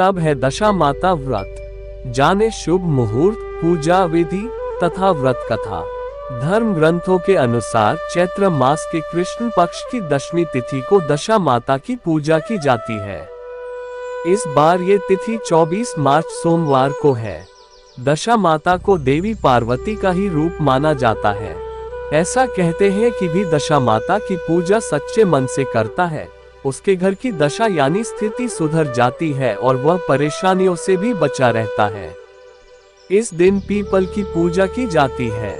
कब है दशा माता व्रत? जाने शुभ मुहूर्त, पूजा विधि तथा व्रत कथा। धर्म ग्रंथों के अनुसार चैत्र मास के कृष्ण पक्ष की दशमी तिथि को दशा माता की पूजा की जाती है। इस बार ये तिथि 24 मार्च सोमवार को है। दशा माता को देवी पार्वती का ही रूप माना जाता है। ऐसा कहते हैं कि भी दशा माता की पूजा सच्चे मन से करता है, उसके घर की दशा यानी स्थिति सुधर जाती है और वह परेशानियों से भी बचा रहता है। इस दिन पीपल की पूजा की जाती है।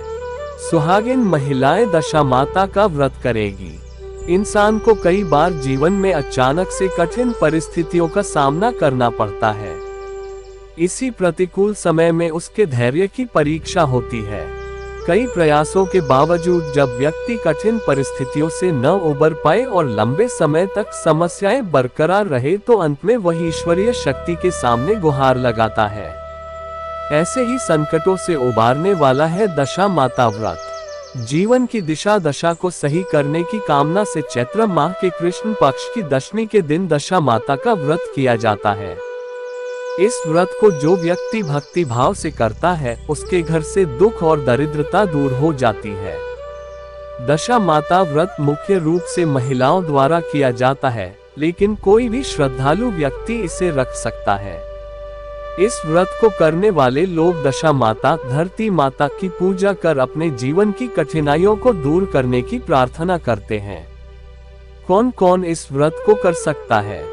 सुहागिन महिलाएं दशा माता का व्रत करेगी। इंसान को कई बार जीवन में अचानक से कठिन परिस्थितियों का सामना करना पड़ता है। इसी प्रतिकूल समय में उसके धैर्य की परीक्षा होती है। कई प्रयासों के बावजूद जब व्यक्ति कठिन परिस्थितियों से न उबर पाए और लंबे समय तक समस्याएं बरकरार रहे तो अंत में वह ईश्वरीय शक्ति के सामने गुहार लगाता है। ऐसे ही संकटों से उबारने वाला है दशा माता व्रत। जीवन की दिशा दशा को सही करने की कामना से चैत्र माह के कृष्ण पक्ष की दशमी के दिन दशा माता का व्रत किया जाता है। इस व्रत को जो व्यक्ति भक्ति भाव से करता है उसके घर से दुख और दरिद्रता दूर हो जाती है। दशा माता व्रत मुख्य रूप से महिलाओं द्वारा किया जाता है, लेकिन कोई भी श्रद्धालु व्यक्ति इसे रख सकता है। इस व्रत को करने वाले लोग दशा माता धरती माता की पूजा कर अपने जीवन की कठिनाइयों को दूर करने की प्रार्थना करते हैं। कौन कौन इस व्रत को कर सकता है?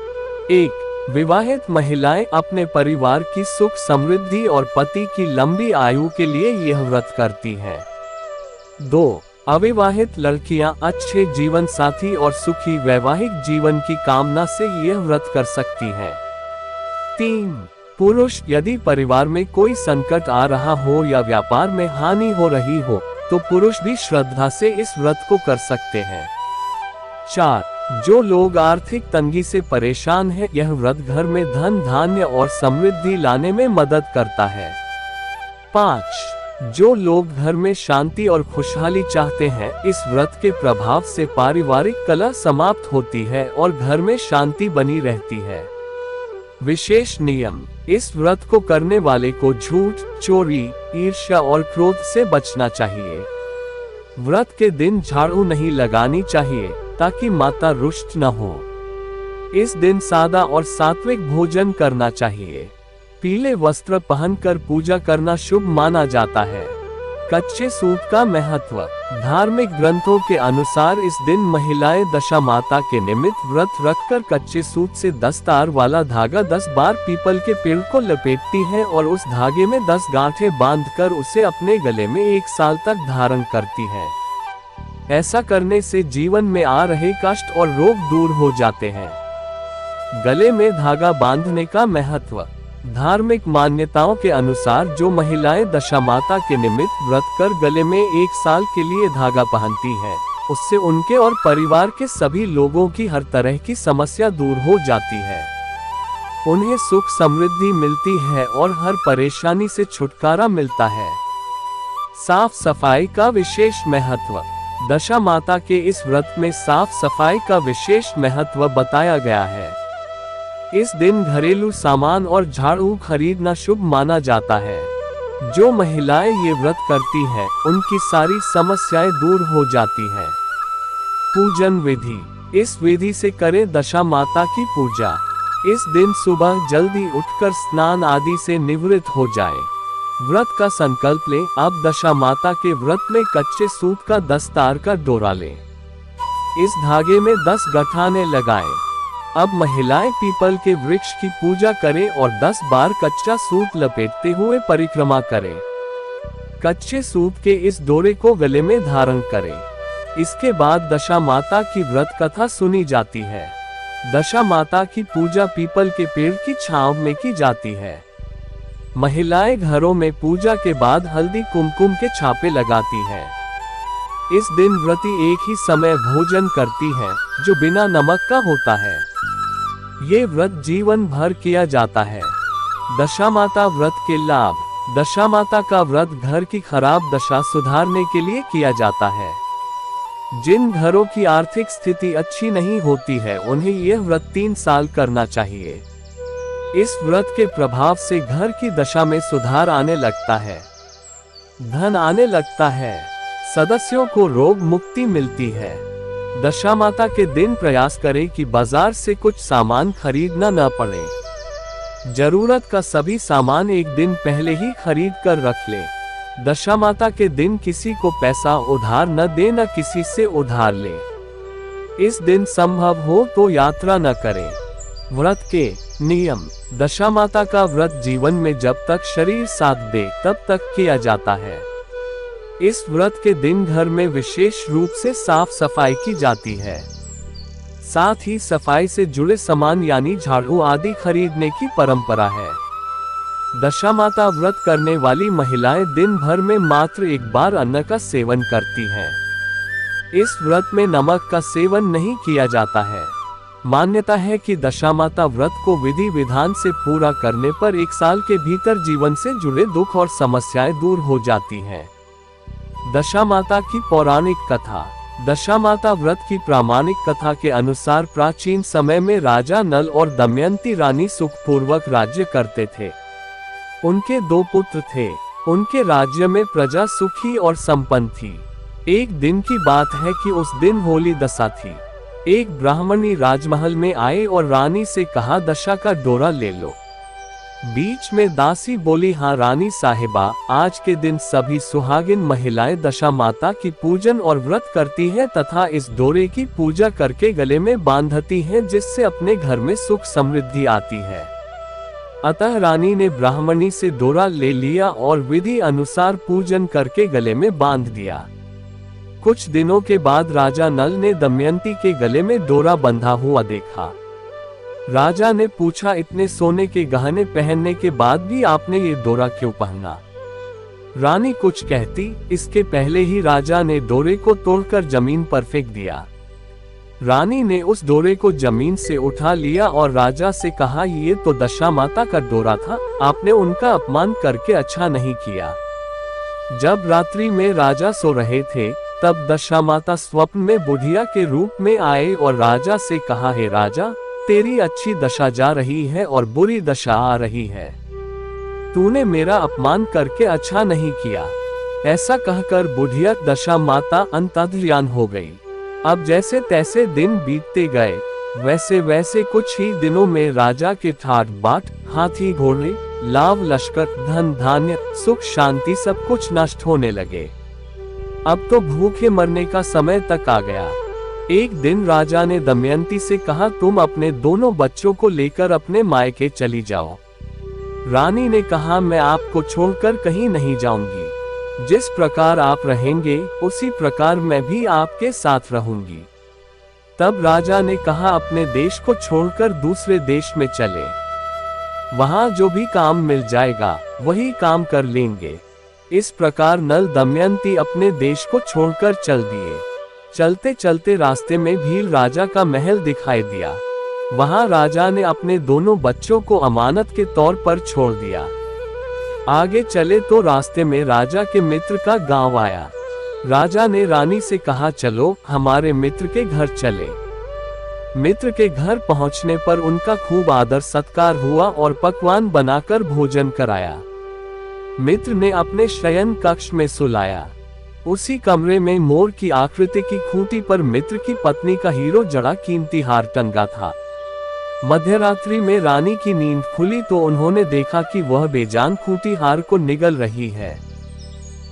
1. विवाहित महिलाएं अपने परिवार की सुख समृद्धि और पति की लंबी आयु के लिए यह व्रत करती हैं। 2. अविवाहित लड़कियां अच्छे जीवन साथी और सुखी वैवाहिक जीवन की कामना से यह व्रत कर सकती हैं। 3. पुरुष यदि परिवार में कोई संकट आ रहा हो या व्यापार में हानि हो रही हो तो पुरुष भी श्रद्धा से इस व्रत को कर सकते हैं। 4. जो लोग आर्थिक तंगी से परेशान हैं, यह व्रत घर में धन धान्य और समृद्धि लाने में मदद करता है। 5. जो लोग घर में शांति और खुशहाली चाहते हैं, इस व्रत के प्रभाव से पारिवारिक कलह समाप्त होती है और घर में शांति बनी रहती है। विशेष नियम: इस व्रत को करने वाले को झूठ, चोरी, ईर्ष्या और क्रोध से बचना चाहिए। व्रत के दिन झाड़ू नहीं लगानी चाहिए ताकि माता रुष्ट न हो। इस दिन सादा और सात्विक भोजन करना चाहिए। पीले वस्त्र पहनकर पूजा करना शुभ माना जाता है। कच्चे सूत का महत्व: धार्मिक ग्रंथों के अनुसार इस दिन महिलाएं दशा माता के निमित्त व्रत रखकर कच्चे सूत से 10 तार वाला धागा 10 बार पीपल के पेड़ को लपेटती हैं और उस धागे में 10 गांठें बांधकर उसे अपने गले में 1 साल तक धारण करती हैं। ऐसा करने से जीवन में आ रहे कष्ट और रोग दूर हो जाते हैं। गले में धागा बांधने का महत्व: धार्मिक मान्यताओं के अनुसार जो महिलाएं दशा माता के निमित्त व्रत कर गले में 1 साल के लिए धागा पहनती हैं, उससे उनके और परिवार के सभी लोगों की हर तरह की समस्या दूर हो जाती है। उन्हें सुख समृद्धि मिलती है और हर परेशानी से छुटकारा मिलता है। साफ सफाई का विशेष महत्व: दशा माता के इस व्रत में साफ सफाई का विशेष महत्व बताया गया है। इस दिन घरेलू सामान और झाड़ू खरीदना शुभ माना जाता है। जो महिलाएं ये व्रत करती हैं, उनकी सारी समस्याएं दूर हो जाती हैं। पूजन विधि: इस विधि से करें दशा माता की पूजा। इस दिन सुबह जल्दी उठकर स्नान आदि से निवृत्त हो जाएं। व्रत का संकल्प लें। अब दशा माता के व्रत में कच्चे सूत का 10 तार का डोरा लें। इस धागे में 10 गठाने लगाएं। अब महिलाएं पीपल के वृक्ष की पूजा करें और 10 बार कच्चा सूत लपेटते हुए परिक्रमा करें। कच्चे सूत के इस डोरे को गले में धारण करें। इसके बाद दशा माता की व्रत कथा सुनी जाती है। दशा माता की पूजा पीपल के पेड़ की छांव में की जाती है। महिलाएं घरों में पूजा के बाद हल्दी कुमकुम के छापे लगाती हैं। इस दिन व्रती एक ही समय भोजन करती हैं, जो बिना नमक का होता है। ये व्रत जीवन भर किया जाता है। दशा माता व्रत के लाभ: दशा माता का व्रत घर की खराब दशा सुधारने के लिए किया जाता है। जिन घरों की आर्थिक स्थिति अच्छी नहीं होती है, उन्हें यह व्रत 3 साल करना चाहिए। इस व्रत के प्रभाव से घर की दशा में सुधार आने लगता है, धन आने लगता है, सदस्यों को रोग मुक्ति मिलती है। दशा माता के दिन प्रयास करें कि बाजार से कुछ सामान खरीदना न पड़े। जरूरत का सभी सामान एक दिन पहले ही खरीद कर रख ले। दशा माता के दिन किसी को पैसा उधार न दे, न किसी से उधार ले। इस दिन संभव हो तो यात्रा न करें। व्रत के नियम। दशा माता का व्रत जीवन में जब तक शरीर साथ दे तब तक किया जाता है। इस व्रत के दिन घर में विशेष रूप से साफ सफाई की जाती है। साथ ही सफाई से जुड़े सामान यानी झाड़ू आदि खरीदने की परंपरा है। दशा माता व्रत करने वाली महिलाएं दिन भर में मात्र एक बार अन्न का सेवन करती हैं। इस व्रत में नमक का सेवन नहीं किया जाता है। मान्यता है कि दशा माता व्रत को विधि विधान से पूरा करने पर 1 साल के भीतर जीवन से जुड़े दुख और समस्याएं दूर हो जाती हैं। दशा माता की पौराणिक कथा। दशा माता व्रत की प्रामाणिक कथा के अनुसार प्राचीन समय में राजा नल और दमयंती रानी सुखपूर्वक राज्य करते थे। उनके 2 पुत्र थे। उनके राज्य में प्रजा सुखी और संपन्न थी। एक दिन की बात है कि उस दिन होली दशा थी। एक ब्राह्मणी राजमहल में आए और रानी से कहा, दशा का डोरा ले लो। बीच में दासी बोली, हाँ रानी साहिबा, आज के दिन सभी सुहागिन महिलाएं दशा माता की पूजन और व्रत करती हैं तथा इस डोरे की पूजा करके गले में बांधती हैं, जिससे अपने घर में सुख समृद्धि आती है। अतः रानी ने ब्राह्मणी से डोरा ले लिया और विधि अनुसार पूजन करके गले में बांध दिया। कुछ दिनों के बाद राजा नल ने दमयंती के गले में डोरा बंधा हुआ देखा। राजा ने पूछा, इतने सोने के गहने पहनने के बाद भी आपने ये डोरा क्यों पहना? रानी कुछ कहती, इसके पहले ही राजा ने डोरे को तोड़कर जमीन पर फेंक दिया। रानी ने उस डोरे को जमीन से उठा लिया और राजा से कहा, ये तो दशा माता का डोरा था, आपने उनका अपमान करके अच्छा नहीं किया। जब रात्रि में राजा सो रहे थे तब दशा माता स्वप्न में बुढ़िया के रूप में आए और राजा से कहा, हे राजा, तेरी अच्छी दशा जा रही है और बुरी दशा आ रही है। तूने मेरा अपमान करके अच्छा नहीं किया। ऐसा कहकर बुढ़िया दशा माता अंतर्ध्यान हो गई। अब जैसे तैसे दिन बीतते गए, वैसे वैसे कुछ ही दिनों में राजा के ठाट बाट, हाथी घोड़े, लाव लश्कर, धन धान्य, सुख शांति सब कुछ नष्ट होने लगे। अब तो भूखे मरने का समय तक आ गया। एक दिन राजा ने दमयंती से कहा, तुम अपने दोनों बच्चों को लेकर अपने मायके चली जाओ। रानी ने कहा, मैं आपको छोड़कर कहीं नहीं जाऊंगी। जिस प्रकार आप रहेंगे उसी प्रकार मैं भी आपके साथ रहूंगी। तब राजा ने कहा, अपने देश को छोड़कर दूसरे देश में चले। वहां जो भी काम मिल जाएगा वही काम कर लेंगे। इस प्रकार नल दमयंती अपने देश को छोड़कर चल दिए। चलते चलते रास्ते में भील राजा का महल दिखाई दिया। वहां राजा ने अपने दोनों बच्चों को अमानत के तौर पर छोड़ दिया। आगे चले तो रास्ते में राजा के मित्र का गांव आया। राजा ने रानी से कहा, चलो हमारे मित्र के घर चले। मित्र के घर पहुंचने पर उनका खूब आदर सत्कार हुआ और पकवान बनाकर भोजन कराया। मित्र ने अपने शयन कक्ष में सुलाया। उसी कमरे में मोर की आकृति की खूंटी पर मित्र की पत्नी का हीरो जड़ा कीमती हार टंगा था। मध्यरात्रि में रानी की नींद खुली तो उन्होंने देखा कि वह बेजान खूंटी हार को निगल रही है।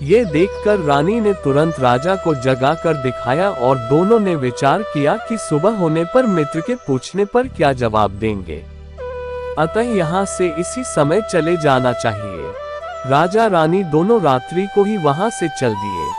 ये देखकर रानी ने तुरंत राजा को जगाकर दिखाया और दोनों ने विचार किया कि सुबह होने पर मित्र के पूछने पर क्या जवाब देंगे। अतः यहाँ से इसी समय चले जाना चाहिए। राजा रानी दोनों रात्रि को ही वहां से चल दिए।